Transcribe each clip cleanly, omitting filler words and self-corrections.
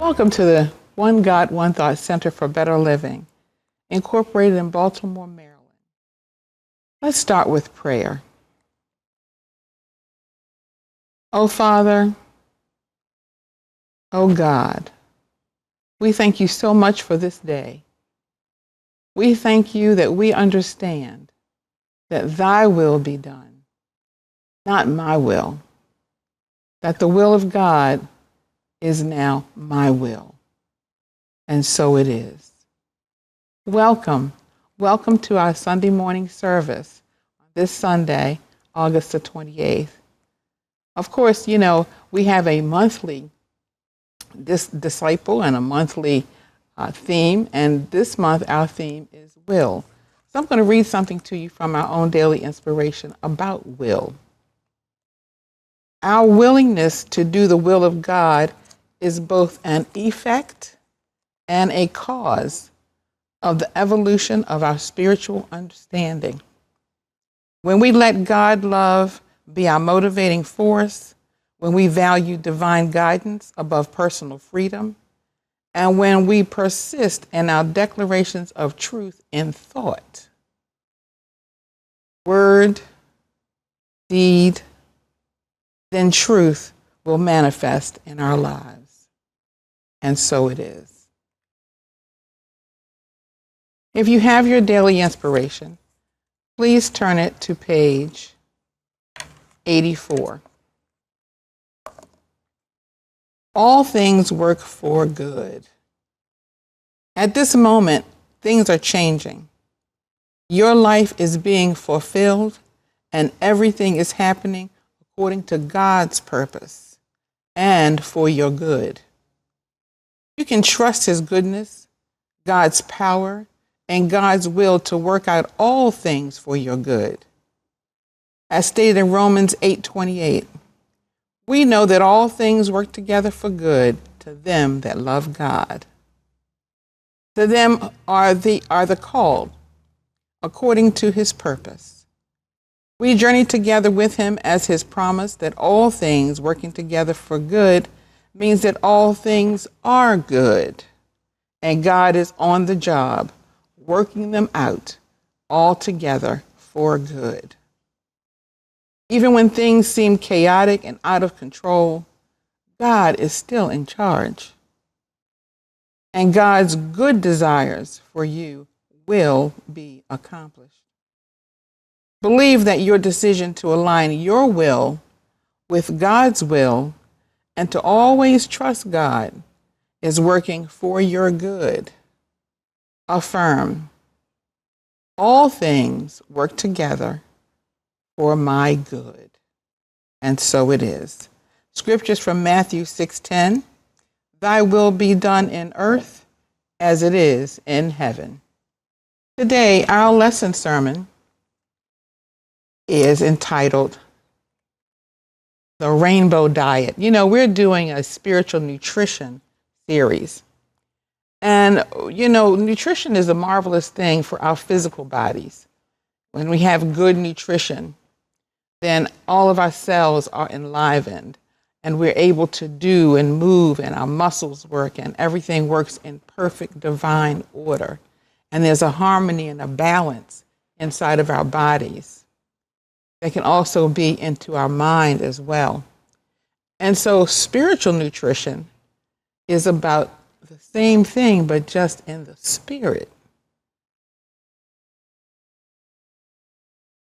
Welcome to the One God, One Thought Center for Better Living, incorporated in Baltimore, Maryland. Let's start with prayer. Oh Father, oh God, we thank you so much for this day. We thank you that we understand that thy will be done, not my will, that the will of God is now my will. And so it is. Welcome to our Sunday morning service this Sunday, August the 28th. Of course, we have a monthly disciple and a monthly theme, and this month our theme is will. So I'm going to read something to you from our own daily inspiration about will. Our willingness to do the will of God is both an effect and a cause of the evolution of our spiritual understanding. When we let God love be our motivating force, when we value divine guidance above personal freedom, and when we persist in our declarations of truth in thought, word, deed, then truth will manifest in our lives. And so it is. If you have your daily inspiration, please turn it to page 84. All things work for good. At this moment, things are changing. Your life is being fulfilled, and everything is happening according to God's purpose and for your good. You can trust His goodness, God's power, and God's will to work out all things for your good. As stated in Romans 8:28, we know that all things work together for good to them that love God. To them are the called according to His purpose. We journey together with Him as His promise that all things working together for good means that all things are good, and God is on the job, working them out all together for good. Even when things seem chaotic and out of control, God is still in charge. And God's good desires for you will be accomplished. Believe that your decision to align your will with God's will and to always trust God is working for your good. Affirm, all things work together for my good. And so it is. Scriptures from Matthew 6:10, thy will be done in earth as it is in heaven. Today, our lesson sermon is entitled The Rainbow Diet. We're doing a spiritual nutrition series. And, nutrition is a marvelous thing for our physical bodies. When we have good nutrition, then all of our cells are enlivened and we're able to do and move and our muscles work and everything works in perfect divine order. And there's a harmony and a balance inside of our bodies that can also be into our mind as well. And so spiritual nutrition is about the same thing, but just in the spirit.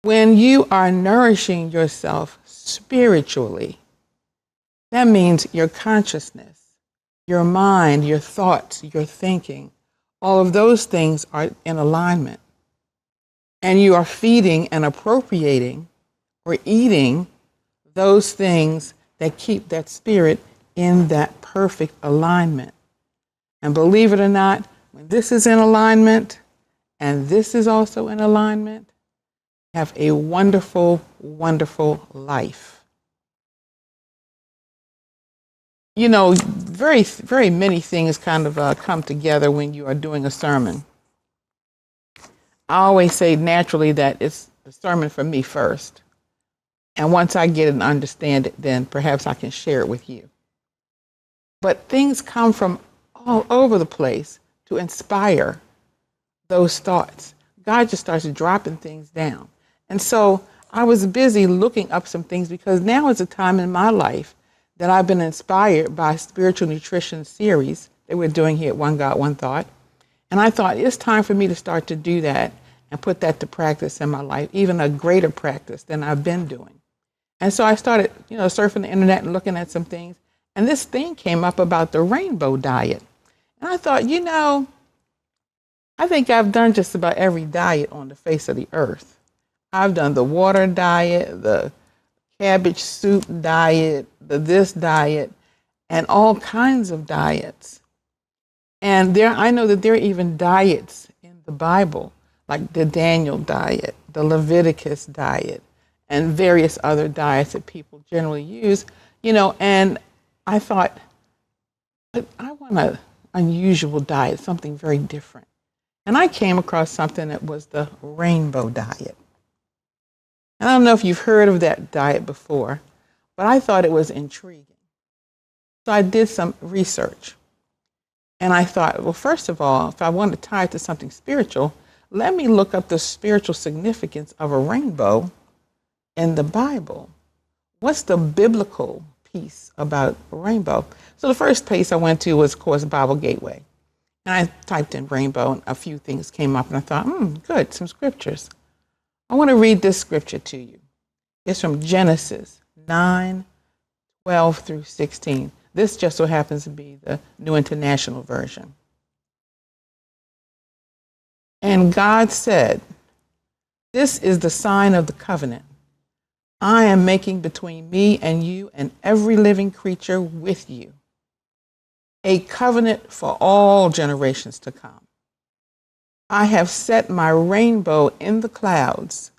When you are nourishing yourself spiritually, that means your consciousness, your mind, your thoughts, your thinking, all of those things are in alignment. And you are feeding and appropriating or eating those things that keep that spirit in that perfect alignment. And believe it or not, when this is in alignment and this is also in alignment, have a wonderful, wonderful life. Very, very many things kind of come together when you are doing a sermon. I always say naturally that it's the sermon for me first. And once I get it and understand it, then perhaps I can share it with you. But things come from all over the place to inspire those thoughts. God just starts dropping things down. And so I was busy looking up some things because now is a time in my life that I've been inspired by spiritual nutrition series that we're doing here at One God, One Thought. And I thought it's time for me to start to do that and put that to practice in my life, even a greater practice than I've been doing. And so I started, surfing the internet and looking at some things. And this thing came up about the rainbow diet. And I thought, I think I've done just about every diet on the face of the earth. I've done the water diet, the cabbage soup diet, the this diet, and all kinds of diets. And I know that there are even diets in the Bible, like the Daniel diet, the Leviticus diet, and various other diets that people generally use, and I thought, I want an unusual diet, something very different. And I came across something that was the rainbow diet. And I don't know if you've heard of that diet before, but I thought it was intriguing. So I did some research. And I thought, well, first of all, if I want to tie it to something spiritual, let me look up the spiritual significance of a rainbow in the Bible. What's the biblical piece about a rainbow? So the first place I went to was, of course, Bible Gateway. And I typed in rainbow and a few things came up and I thought, good, some scriptures. I want to read this scripture to you. It's from Genesis 9:12 through 16. This just so happens to be the New International Version. And God said, "This is the sign of the covenant I am making between me and you and every living creature with you, a covenant for all generations to come. I have set my rainbow in the clouds,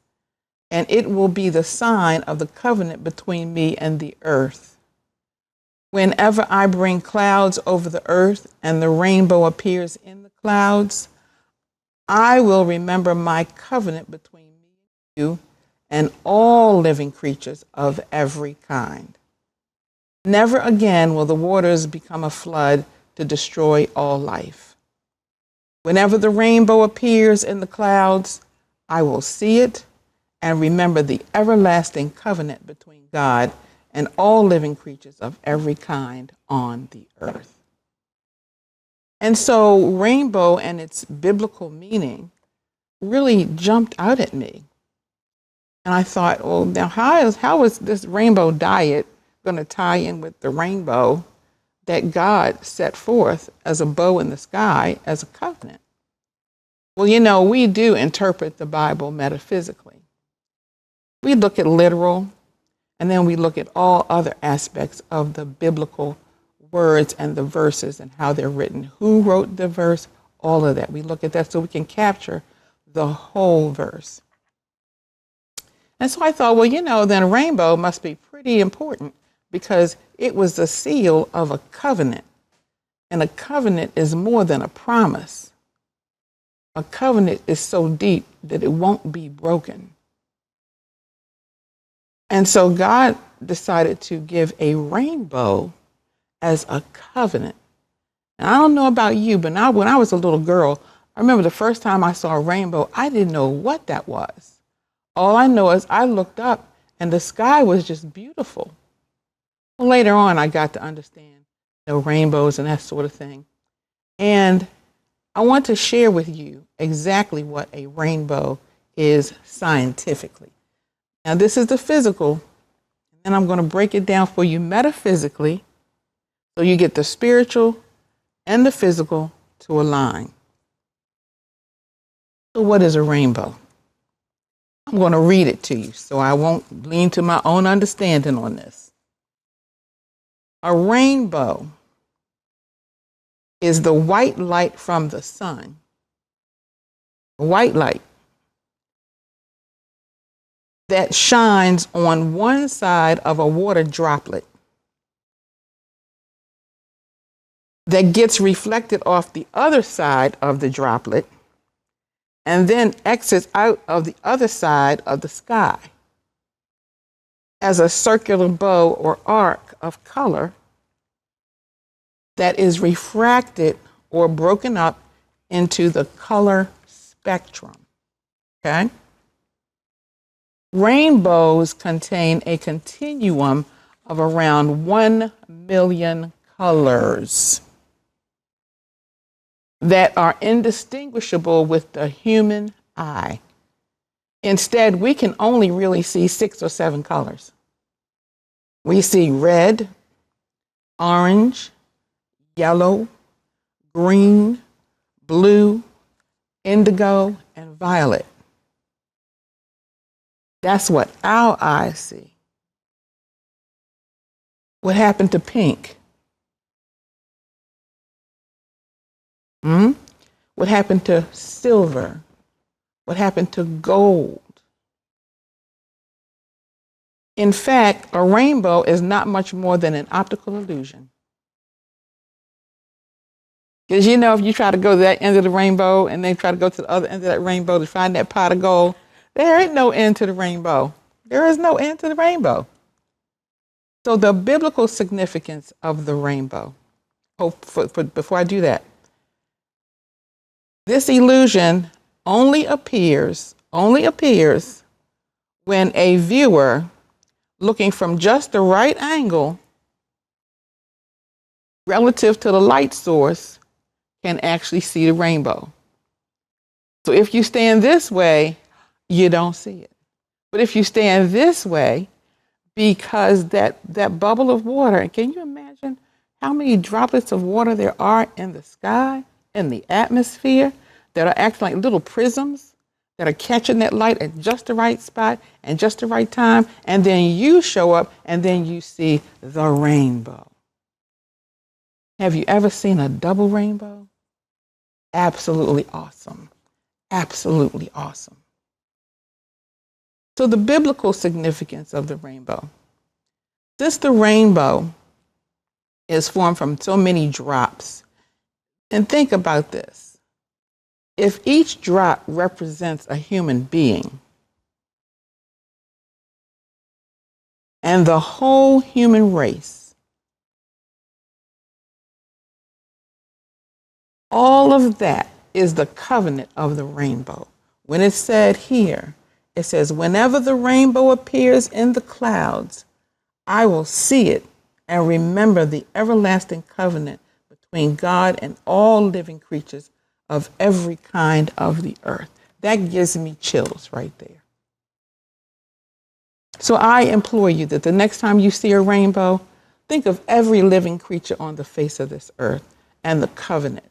and it will be the sign of the covenant between me and the earth. Whenever I bring clouds over the earth and the rainbow appears in the clouds, I will remember my covenant between me and you and all living creatures of every kind. Never again will the waters become a flood to destroy all life. Whenever the rainbow appears in the clouds, I will see it and remember the everlasting covenant between God and all living creatures of every kind on the earth." And so rainbow and its biblical meaning really jumped out at me. And I thought, well, now how is this rainbow diet going to tie in with the rainbow that God set forth as a bow in the sky as a covenant? Well, we do interpret the Bible metaphysically. We look at literal, and then we look at all other aspects of the biblical words and the verses and how they're written, who wrote the verse, all of that. We look at that so we can capture the whole verse. And so I thought, well, then a rainbow must be pretty important because it was the seal of a covenant. And a covenant is more than a promise. A covenant is so deep that it won't be broken. And so God decided to give a rainbow as a covenant. And I don't know about you, but now when I was a little girl, I remember the first time I saw a rainbow, I didn't know what that was. All I know is I looked up and the sky was just beautiful. Well, later on, I got to understand rainbows and that sort of thing. And I want to share with you exactly what a rainbow is scientifically. Now, this is the physical, and I'm going to break it down for you metaphysically so you get the spiritual and the physical to align. So what is a rainbow? I'm going to read it to you so I won't lean to my own understanding on this. A rainbow is the white light from the sun. White light that shines on one side of a water droplet that gets reflected off the other side of the droplet and then exits out of the other side of the sky as a circular bow or arc of color that is refracted or broken up into the color spectrum. Okay? Rainbows contain a continuum of around 1 million colors that are indistinguishable with the human eye. Instead, we can only really see 6 or 7 colors. We see red, orange, yellow, green, blue, indigo, and violet. That's what our eyes see. What happened to pink? What happened to silver? What happened to gold? In fact, a rainbow is not much more than an optical illusion. Because you know, if you try to go to that end of the rainbow and then try to go to the other end of that rainbow to find that pot of gold, there ain't no end to the rainbow. There is no end to the rainbow. So the biblical significance of the rainbow. Before I do that, this illusion only appears when a viewer looking from just the right angle relative to the light source can actually see the rainbow. So if you stand this way, you don't see it. But if you stand this way, because that bubble of water, can you imagine how many droplets of water there are in the sky, in the atmosphere, that are acting like little prisms that are catching that light at just the right spot and just the right time, and then you show up and then you see the rainbow. Have you ever seen a double rainbow? Absolutely awesome. Absolutely awesome. So the biblical significance of the rainbow. Since the rainbow is formed from so many drops, and think about this. If each drop represents a human being, and the whole human race, all of that is the covenant of the rainbow. When it's said here, it says, whenever the rainbow appears in the clouds, I will see it and remember the everlasting covenant between God and all living creatures of every kind of the earth. That gives me chills right there. So I implore you that the next time you see a rainbow, think of every living creature on the face of this earth and the covenant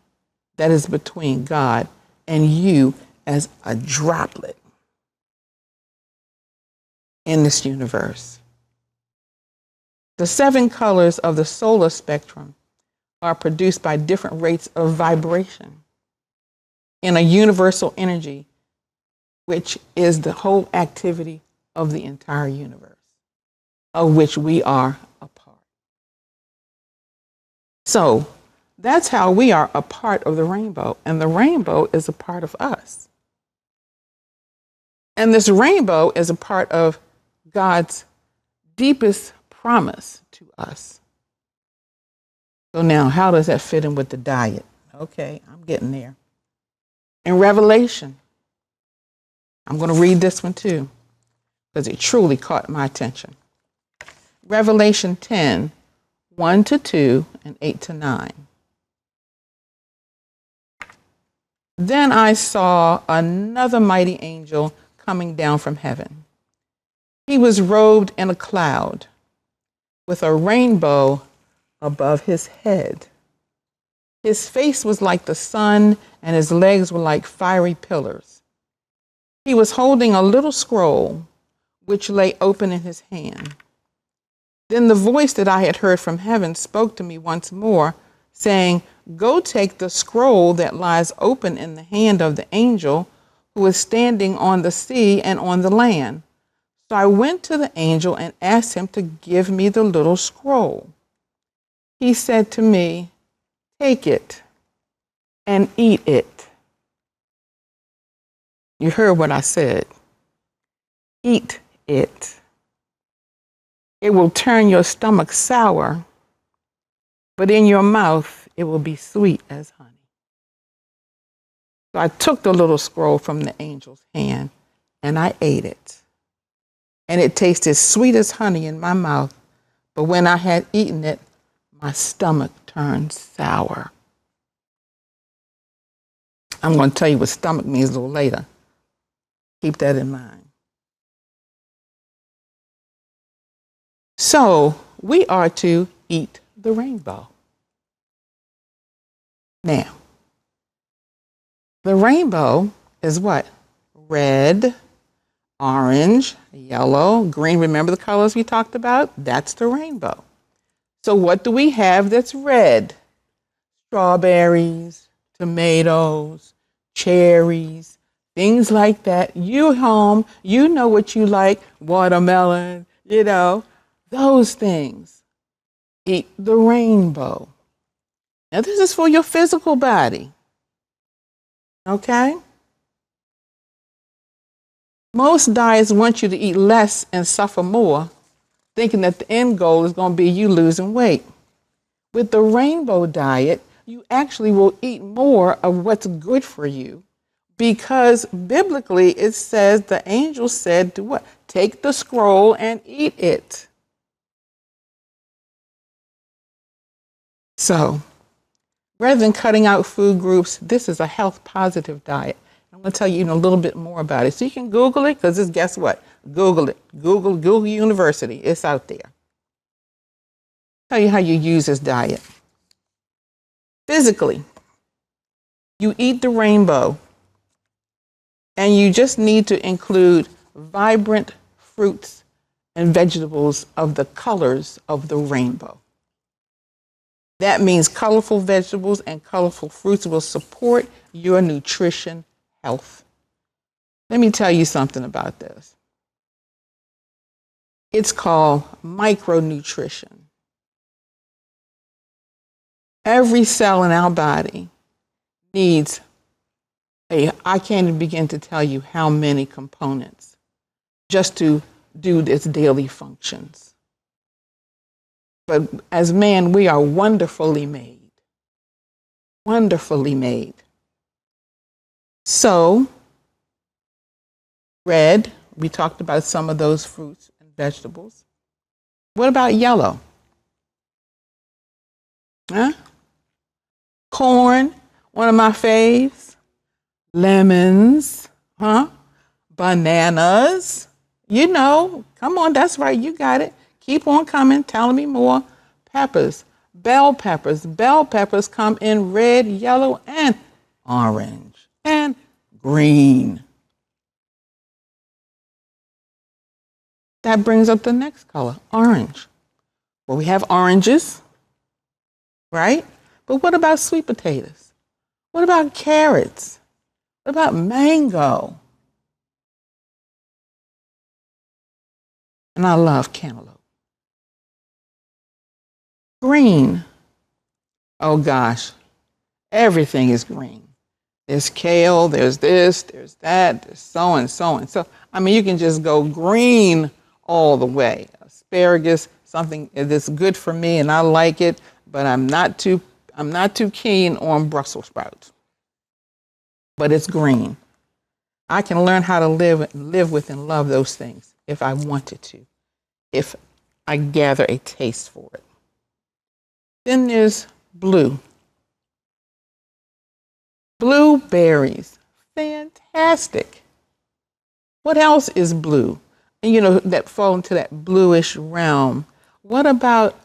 that is between God and you as a droplet in this universe. The 7 colors of the solar spectrum are produced by different rates of vibration in a universal energy, which is the whole activity of the entire universe, of which we are a part. So that's how we are a part of the rainbow, and the rainbow is a part of us. And this rainbow is a part of God's deepest promise to us. So now, how does that fit in with the diet? Okay, I'm getting there. In Revelation, I'm going to read this one too, because it truly caught my attention. Revelation 10, 1-2 and 8-9. Then I saw another mighty angel coming down from heaven. He was robed in a cloud with a rainbow above his head. His face was like the sun, and his legs were like fiery pillars. He was holding a little scroll, which lay open in his hand. Then the voice that I had heard from heaven spoke to me once more, saying, "Go take the scroll that lies open in the hand of the angel who is standing on the sea and on the land." So I went to the angel and asked him to give me the little scroll. He said to me, "Take it and eat it." You heard what I said. Eat it. It will turn your stomach sour, but in your mouth it will be sweet as honey. So I took the little scroll from the angel's hand and I ate it. And it tasted sweet as honey in my mouth, but when I had eaten it, my stomach turned sour. I'm going to tell you what stomach means a little later. Keep that in mind. So we are to eat the rainbow. Now, the rainbow is what? Red, orange, yellow, green. Remember the colors we talked about? That's the rainbow. So what do we have that's red? Strawberries, tomatoes, cherries, things like that. You home, you know what you like, watermelon, those things. Eat the rainbow. Now this is for your physical body. Okay? Most diets want you to eat less and suffer more, thinking that the end goal is going to be you losing weight. With the rainbow diet, you actually will eat more of what's good for you, because biblically it says, the angel said to what? Take the scroll and eat it. So, rather than cutting out food groups, this is a health positive diet. I'm going to tell you a little bit more about it. So you can Google it, because guess what? Google it. Google University. It's out there. Tell you how you use this diet. Physically, you eat the rainbow, and you just need to include vibrant fruits and vegetables of the colors of the rainbow. That means colorful vegetables and colorful fruits will support your nutrition health. Let me tell you something about this. It's called micronutrition. Every cell in our body needs I can't even begin to tell you how many components just to do its daily functions. But as man, we are wonderfully made. Wonderfully made. So, red, we talked about some of those fruits and vegetables. What about yellow? Huh? Corn, one of my faves. Lemons, bananas. Come on, that's right, you got it. Keep on coming, telling me more. Peppers, bell peppers. Bell peppers come in red, yellow, and orange, and green. That brings up the next color, orange. Well, we have oranges, right? But what about sweet potatoes? What about carrots? What about mango? And I love cantaloupe. Green. Oh gosh, everything is green. There's kale, there's this, there's that, there's so and so and so. You can just go green all the way. Asparagus, something that's good for me and I like it, but I'm not too keen on Brussels sprouts. But it's green. I can learn how to live with and love those things if I wanted to, if I gather a taste for it. Then there's blue. Blueberries, fantastic. What else is blue? And that fall into that bluish realm. What about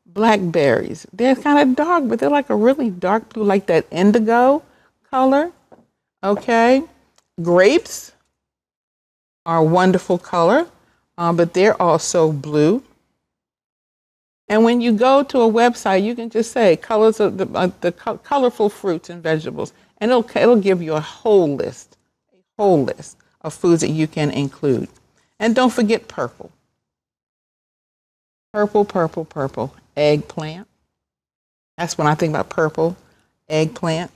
blackberries? They're kind of dark, but they're like a really dark blue, like that indigo color. Okay, grapes are a wonderful color, but they're also blue. And when you go to a website, you can just say colors of the colorful fruits and vegetables, and it'll give you a whole list of foods that you can include. And don't forget purple. Purple. Eggplant. That's when I think about purple. Eggplant.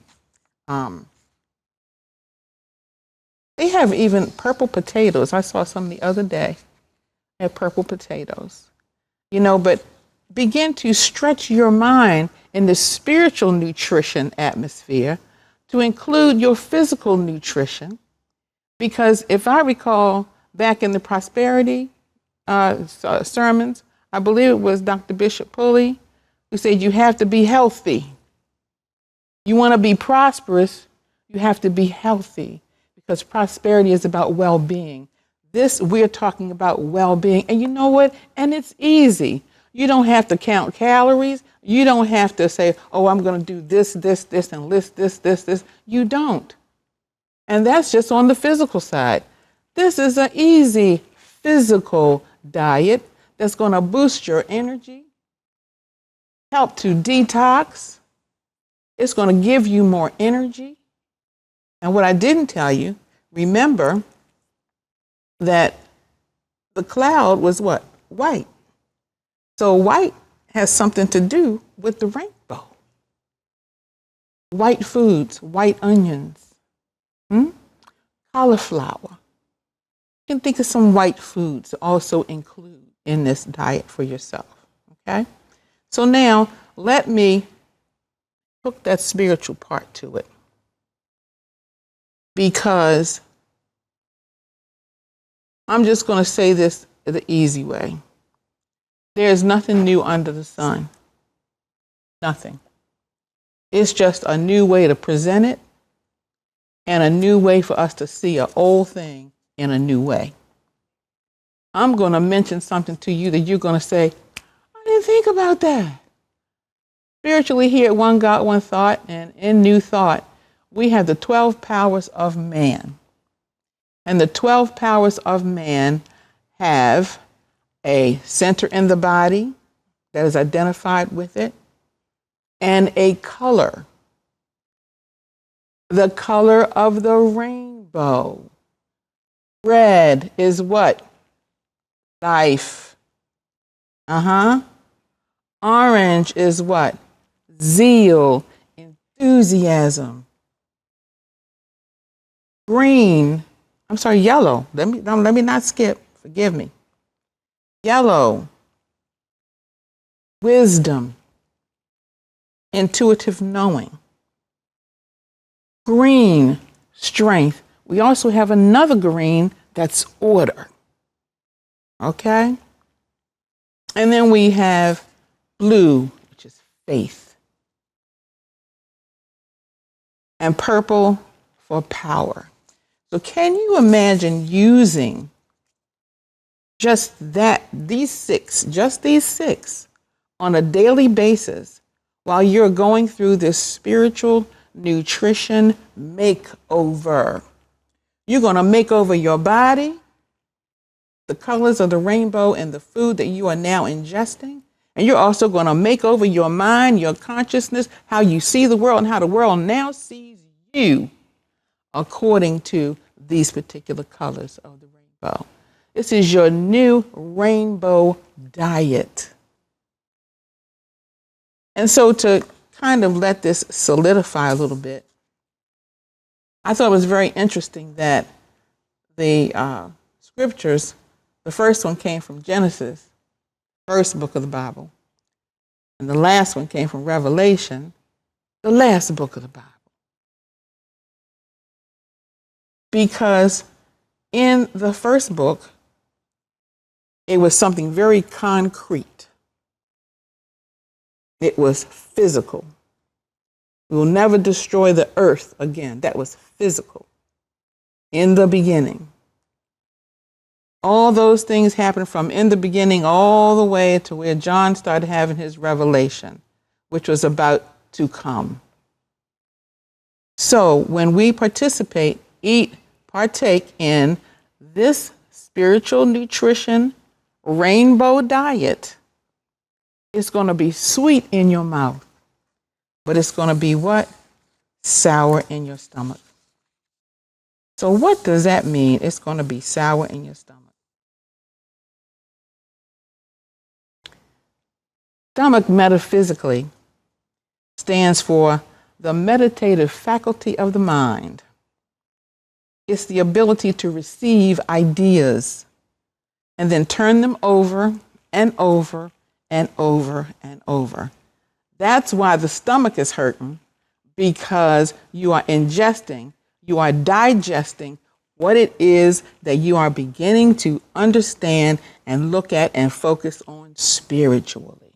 They have even purple potatoes. I saw some the other day. They have purple potatoes. But begin to stretch your mind in the spiritual nutrition atmosphere to include your physical nutrition. Because if I recall back in the prosperity sermons, I believe it was Dr. Bishop Pulley who said you have to be healthy. You want to be prosperous, you have to be healthy, because prosperity is about well-being. This, we're talking about well-being. And you know what? And it's easy. You don't have to count calories. You don't have to say, oh, I'm going to do this, and list this. You don't. And that's just on the physical side. This is an easy physical diet that's going to boost your energy, help to detox. It's going to give you more energy. And what I didn't tell you, remember that the cloud was what? White. So white has something to do with the rainbow. White foods, white onions, cauliflower. You can think of some white foods to also include in this diet for yourself, okay? So now let me hook that spiritual part to it, because I'm just going to say this the easy way. There's nothing new under the sun. Nothing. It's just a new way to present it and a new way for us to see an old thing in a new way. I'm going to mention something to you that you're going to say, I didn't think about that. Spiritually here at One God, One Thought, and in New Thought, we have the 12 powers of man. And the 12 powers of man have a center in the body that is identified with it, and a color. The color of the rainbow. Red is what? Life. Orange is what? Zeal, enthusiasm. Yellow. Let me not skip. Forgive me. Yellow, wisdom, intuitive knowing. Green, strength. We also have another green that's order. Okay? And then we have blue, which is faith. And purple for power. So can you imagine using just these six on a daily basis while you're going through this spiritual nutrition makeover? You're going to make over your body, the colors of the rainbow and the food that you are now ingesting. And you're also going to make over your mind, your consciousness, how you see the world and how the world now sees you according to these particular colors of the rainbow. This is your new rainbow diet. And so to kind of let this solidify a little bit, I thought it was very interesting that the scriptures, the first one came from Genesis, first book of the Bible, and the last one came from Revelation, the last book of the Bible. Because in the first book, it was something very concrete. It was physical. We will never destroy the earth again. That was physical. In the beginning. All those things happened from in the beginning all the way to where John started having his revelation, which was about to come. So when we partake in this spiritual nutrition rainbow diet, it's going to be sweet in your mouth, but it's going to be what? Sour in your stomach. So what does that mean? It's going to be sour in your stomach. Stomach, metaphysically, stands for the meditative faculty of the mind. It's the ability to receive ideas and then turn them over and over and over and over. That's why the stomach is hurting, because you are ingesting, you are digesting what it is that you are beginning to understand and look at and focus on spiritually.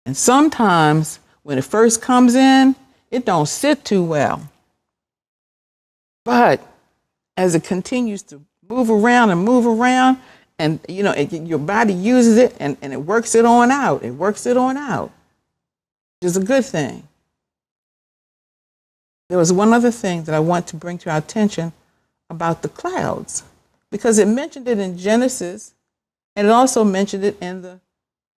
And sometimes when it first comes in, it don't sit too well. But as it continues to move around, and your body uses it and it works it on out. It works it on out, which is a good thing. There was one other thing that I want to bring to our attention about the clouds, because it mentioned it in Genesis, and it also mentioned it in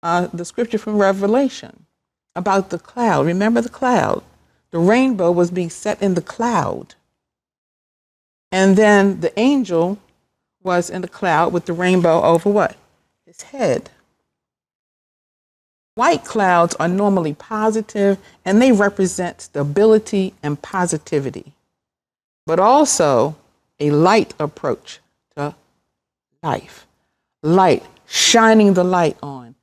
the scripture from Revelation about the cloud. Remember the cloud? The rainbow was being set in the cloud. And then the angel was in the cloud with the rainbow over what? His head. White clouds are normally positive, and they represent stability and positivity, but also a light approach to life. Light, shining the light on,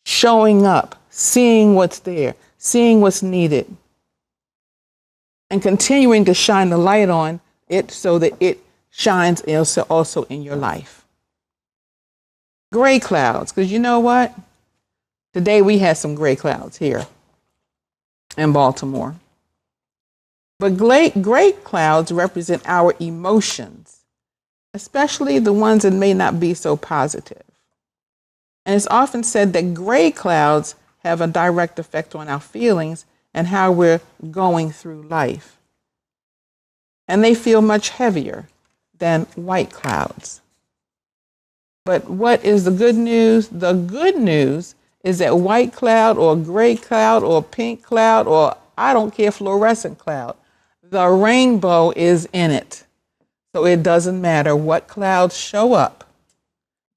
showing up, seeing what's there, seeing what's needed, and continuing to shine the light on it so that it shines also in your life. Gray clouds, because you know what? Today we had some gray clouds here in Baltimore. But gray clouds represent our emotions, especially the ones that may not be so positive. And it's often said that gray clouds have a direct effect on our feelings and how we're going through life. And they feel much heavier than white clouds. But what is the good news? The good news is that white cloud or gray cloud or pink cloud or I don't care, fluorescent cloud, the rainbow is in it. So it doesn't matter what clouds show up.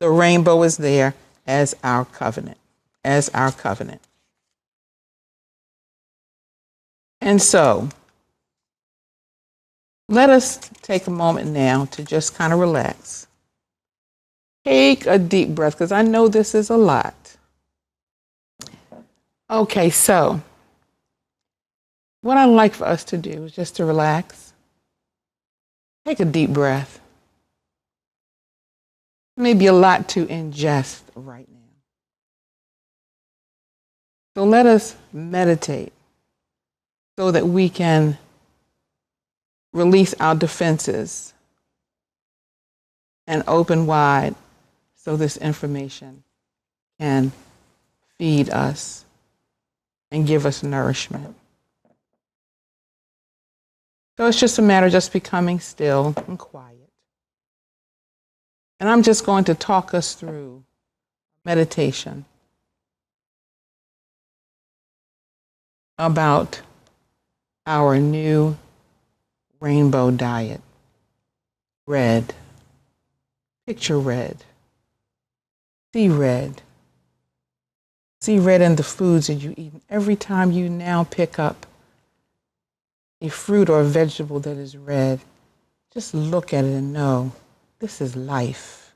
The rainbow is there as our covenant, And so let us take a moment now to just kind of relax. Take a deep breath, because I know this is a lot. Okay, so what I'd like for us to do is just to relax. Take a deep breath. Maybe a lot to ingest right now. So let us meditate so that we can release our defenses and open wide so this information can feed us and give us nourishment. So it's just a matter of just becoming still and quiet. And I'm just going to talk us through meditation about our new rainbow diet. Red. Picture red. See red. See red in the foods that you eat. Every time you now pick up a fruit or a vegetable that is red, just look at it and know this is life.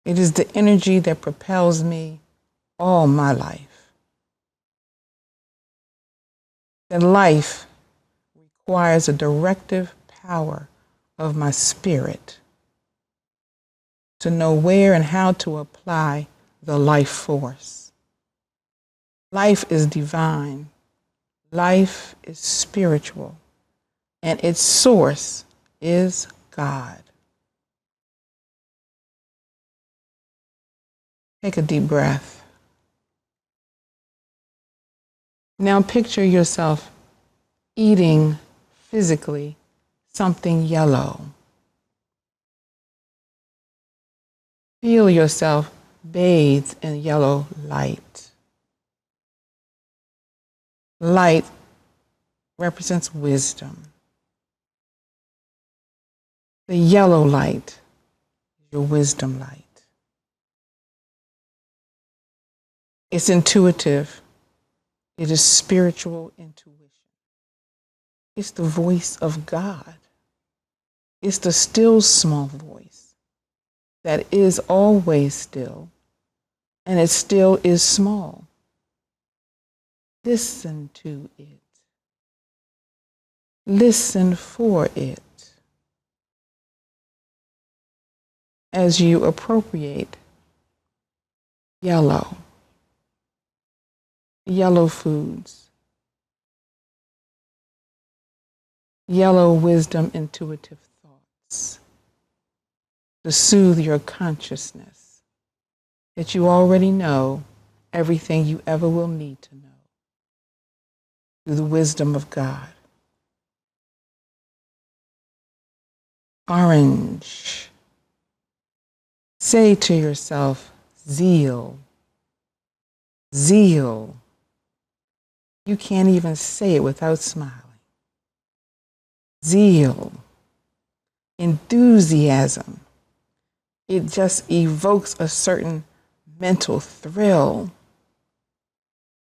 It is the energy that propels me all my life. And life requires a directive power of my spirit to know where and how to apply the life force. Life is divine. Life is spiritual. And its source is God. Take a deep breath. Now picture yourself eating physically something yellow. Feel yourself bathed in yellow light. Light represents wisdom. The yellow light is your wisdom light. It's intuitive. It is spiritual intuition. It's the voice of God. It's the still small voice that is always still, and it still is small. Listen to it. Listen for it as you appropriate yellow foods, yellow wisdom, intuitive thoughts to soothe your consciousness that you already know everything you ever will need to know through the wisdom of God. Orange. Say to yourself, zeal. Zeal. You can't even say it without smiling. Zeal. Enthusiasm. It just evokes a certain mental thrill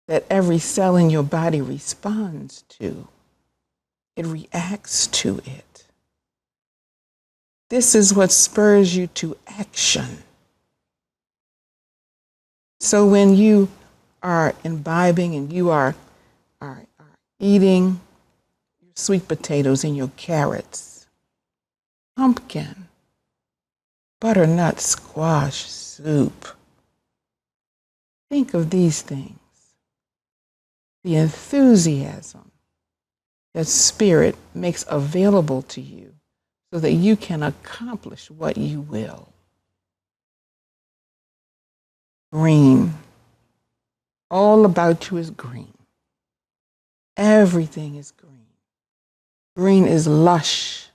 that every cell in your body responds to. It reacts to it. This is what spurs you to action. So when you are imbibing and you are eating your sweet potatoes and your carrots, pumpkin, butternut squash soup, think of these things. The enthusiasm that Spirit makes available to you so that you can accomplish what you will. Green. All about you is green. Everything is green. Green is lush.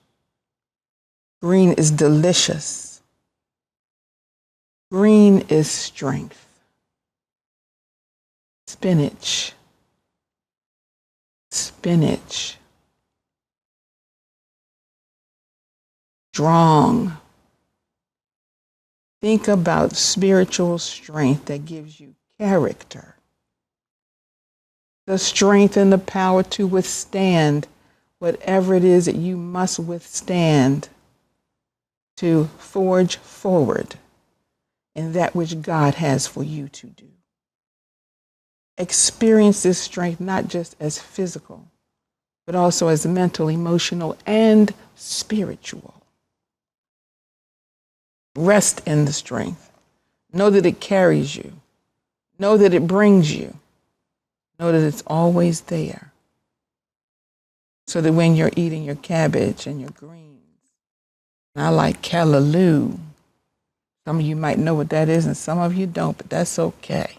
Green is delicious. Green is strength. Spinach. Spinach. Strong. Think about spiritual strength that gives you character. The strength and the power to withstand whatever it is that you must withstand to forge forward in that which God has for you to do. Experience this strength not just as physical, but also as mental, emotional, and spiritual. Rest in the strength. Know that it carries you. Know that it brings you. Know that it's always there. So that when you're eating your cabbage and your greens, and I like callaloo. Some of you might know what that is and some of you don't, but that's okay.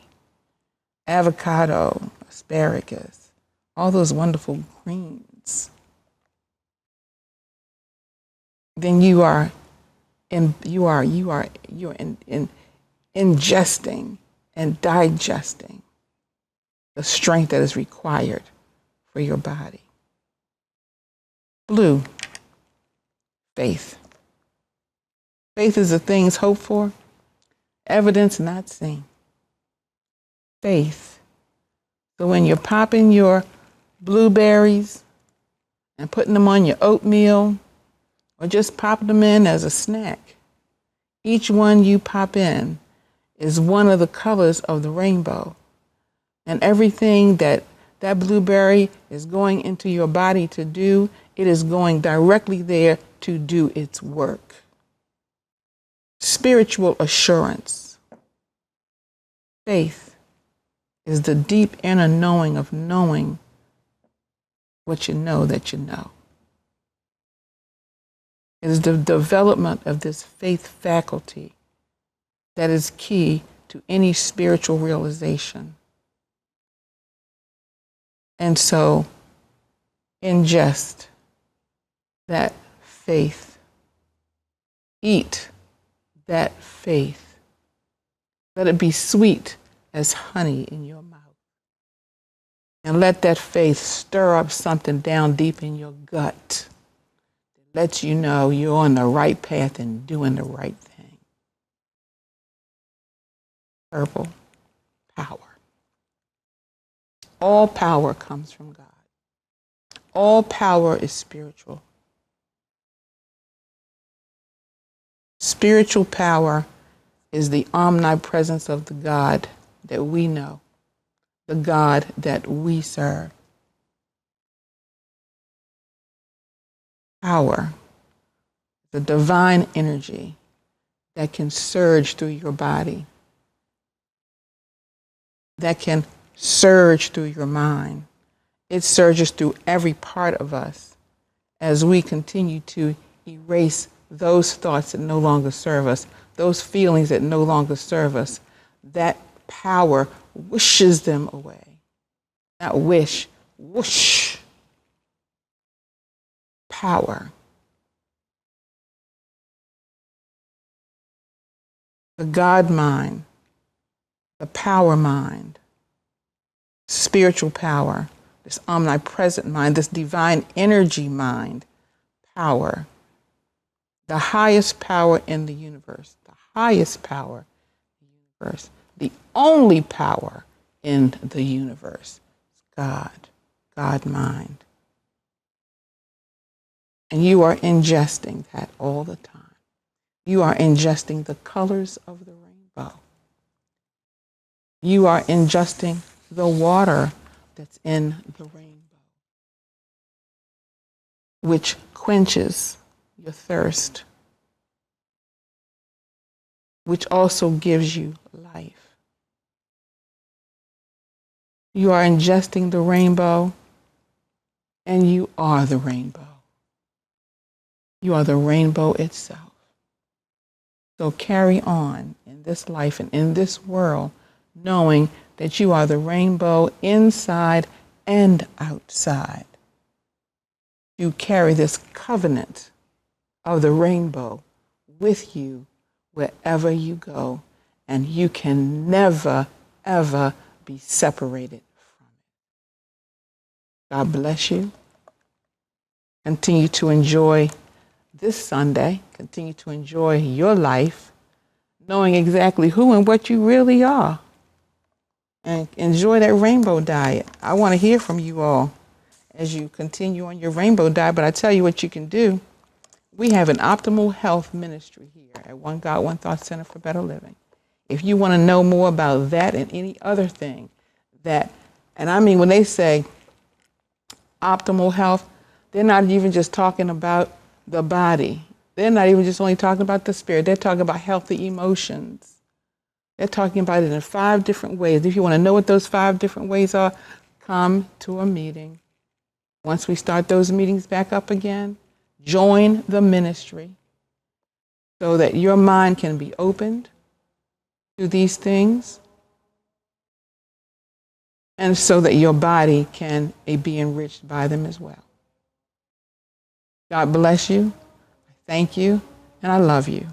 Avocado, asparagus, all those wonderful greens. Then you are ingesting and digesting the strength that is required for your body. Blue, faith. Faith is the things hoped for, evidence not seen. Faith. So when you're popping your blueberries and putting them on your oatmeal, or just popping them in as a snack, each one you pop in is one of the colors of the rainbow. And everything that blueberry is going into your body to do, it is going directly there to do its work. Spiritual assurance. Faith is the deep inner knowing of knowing what you know that you know. It is the development of this faith faculty that is key to any spiritual realization. And so, ingest that faith. Eat that faith. Let it be sweet as honey in your mouth. And let that faith stir up something down deep in your gut that lets you know you're on the right path and doing the right thing. Purple, power. All power comes from God. All power is spiritual. Spiritual power is the omnipresence of the God that we know, the God that we serve. Power, the divine energy that can surge through your body, that can surge through your mind. It surges through every part of us as we continue to erase those thoughts that no longer serve us, those feelings that no longer serve us. That power whooshes them away. Not wish, whoosh. Power. The God mind, the power mind, spiritual power, this omnipresent mind, this divine energy mind, power, the highest power in the universe, the highest power in the universe, the only power in the universe, God mind. And you are ingesting that all the time. You are ingesting the colors of the rainbow. You are ingesting the water that's in the rainbow, which quenches your thirst, which also gives you life. You are ingesting the rainbow, and you are the rainbow. You are the rainbow itself. So carry on in this life and in this world, knowing that you are the rainbow inside and outside. You carry this covenant of the rainbow with you wherever you go, and you can never, ever be separated from it. God bless you. Continue to enjoy this Sunday. Continue to enjoy your life, knowing exactly who and what you really are. And enjoy that rainbow diet. I want to hear from you all as you continue on your rainbow diet, but I tell you what you can do. We have an optimal health ministry here at One God, One Thought Center for Better Living. If you want to know more about that and any other thing that, and I mean when they say optimal health, they're not even just talking about the body. They're not even just only talking about the spirit. They're talking about healthy emotions. They're talking about it in 5 different ways. If you want to know what those 5 different ways are, come to a meeting. Once we start those meetings back up again, join the ministry so that your mind can be opened to these things and so that your body can be enriched by them as well. God bless you. Thank you, and I love you.